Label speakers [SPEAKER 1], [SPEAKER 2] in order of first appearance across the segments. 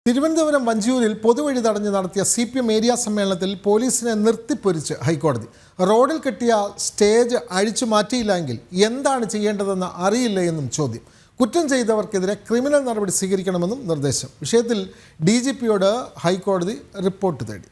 [SPEAKER 1] തിരുവനന്തപുരം വഞ്ചിയൂരിൽ പൊതുവഴി തടഞ്ഞ് നടത്തിയ CPM area സമ്മേളനത്തിൽ പോലീസിനെ നിർത്തിപ്പൊരിച്ച് ഹൈക്കോടതി. റോഡിൽ കെട്ടിയ സ്റ്റേജ് അഴിച്ചു മാറ്റിയില്ലെങ്കിൽ എന്താണ് ചെയ്യേണ്ടതെന്ന് അറിയില്ല എന്നും ചോദ്യം. കുറ്റം ചെയ്തവർക്കെതിരെ ക്രിമിനൽ നടപടി സ്വീകരിക്കണമെന്നും നിർദ്ദേശം. വിഷയത്തിൽ DGPയോട് ഹൈക്കോടതി റിപ്പോർട്ട് തേടി.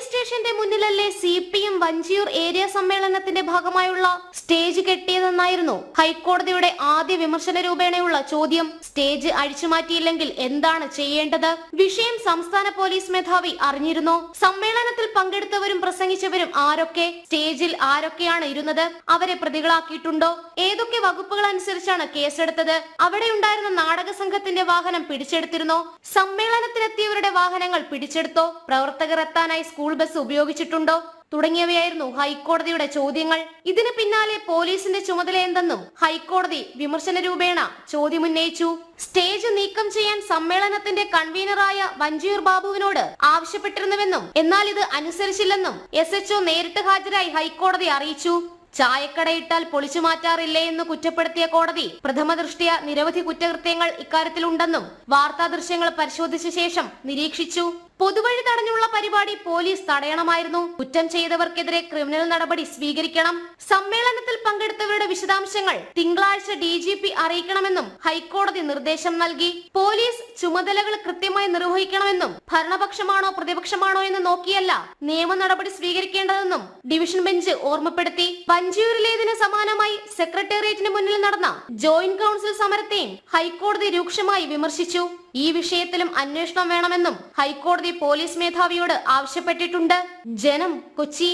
[SPEAKER 2] സ്റ്റേഷന്റെ മുന്നിലല്ലേ CPM വഞ്ചിയൂർ ഏരിയ സമ്മേളനത്തിന്റെ ഭാഗമായുള്ള സ്റ്റേജ് കെട്ടിയതെന്നായിരുന്നു ഹൈക്കോടതിയുടെ ആദ്യ വിമർശന രൂപേണയുള്ള ചോദ്യം. സ്റ്റേജ് അഴിച്ചുമാറ്റിയില്ലെങ്കിൽ എന്താണ് ചെയ്യേണ്ടത്? വിഷയം സംസ്ഥാന പോലീസ് മേധാവി അറിഞ്ഞിരുന്നോ? സമ്മേളനത്തിൽ പങ്കെടുത്തവരും പ്രസംഗിച്ചവരും ആരൊക്കെ? സ്റ്റേജിൽ ആരൊക്കെയാണ് ഇരുന്നത്? അവരെ പ്രതികളാക്കിയിട്ടുണ്ടോ? ഏതൊക്കെ വകുപ്പുകൾ അനുസരിച്ചാണ് കേസെടുത്തത്? അവിടെ ഉണ്ടായിരുന്ന നാടക സംഘത്തിന്റെ വാഹനം പിടിച്ചെടുത്തിരുന്നോ? സമ്മേളനത്തിലെത്തിയവരുടെ വാഹനങ്ങൾ പിടിച്ചെടുത്തോ? പ്രവർത്തകർ എത്താനായി സ്കൂൾ ബസ് ഉപയോഗിച്ചിട്ടുണ്ടോ? തുടങ്ങിയവയായിരുന്നു ഹൈക്കോടതിയുടെ ചോദ്യങ്ങൾ. ഇതിന് പിന്നാലെ പോലീസിന്റെ ചുമതല എന്തെന്നും ഹൈക്കോടതി വിമർശന രൂപേണ ചോദ്യമുന്നയിച്ചു. സ്റ്റേജ് നീക്കം ചെയ്യാൻ സമ്മേളനത്തിന്റെ കൺവീനറായ വഞ്ചിയൂർ ബാബുവിനോട് ആവശ്യപ്പെട്ടിരുന്നുവെന്നും എന്നാൽ ഇത് അനുസരിച്ചില്ലെന്നും SHO നേരിട്ട് ഹാജരായി ഹൈക്കോടതി അറിയിച്ചു. ചായക്കടയിട്ടാൽ പൊളിച്ചു മാറ്റാറില്ലേ എന്ന് കുറ്റപ്പെടുത്തിയ കോടതി പ്രഥമ ദൃഷ്ട്യാ നിരവധി കുറ്റകൃത്യങ്ങൾ ഇക്കാര്യത്തിലുണ്ടെന്നും വാർത്താ ദൃശ്യങ്ങൾ പരിശോധിച്ച ശേഷം നിരീക്ഷിച്ചു. പൊതുവഴി തടഞ്ഞുള്ള പരിപാടി പോലീസ് തടയണമായിരുന്നു. കുറ്റം ചെയ്തവർക്കെതിരെ ക്രിമിനൽ നടപടി സ്വീകരിക്കണം. സമ്മേളനത്തിൽ പങ്കെടുത്തവരുടെ വിശദാംശങ്ങൾ തിങ്കളാഴ്ച DGP അറിയിക്കണമെന്നും ഹൈക്കോടതി നിർദ്ദേശം നൽകി. പോലീസ് ചുമതലകൾ കൃത്യമായി നിർവഹിക്കണമെന്നും ഭരണപക്ഷമാണോ പ്രതിപക്ഷമാണോ എന്ന് നോക്കിയല്ല നിയമ നടപടി സ്വീകരിക്കേണ്ടതെന്നും ഡിവിഷൻ ബെഞ്ച് ഓർമ്മപ്പെടുത്തി. വഞ്ചിയൂരിലേതിന് സമാനമായി സെക്രട്ടേറിയറ്റിന് മുന്നിൽ നടന്ന ജോയിന്റ് കൗൺസിൽ സമരത്തെയും ഹൈക്കോടതി രൂക്ഷമായി വിമർശിച്ചു. ഈ വിഷയത്തിലും അന്വേഷണം വേണമെന്നും ഹൈക്കോടതി പോലീസ് മേധാവിയോട് ആവശ്യപ്പെട്ടിട്ടുണ്ട്. ജനം, കൊച്ചി.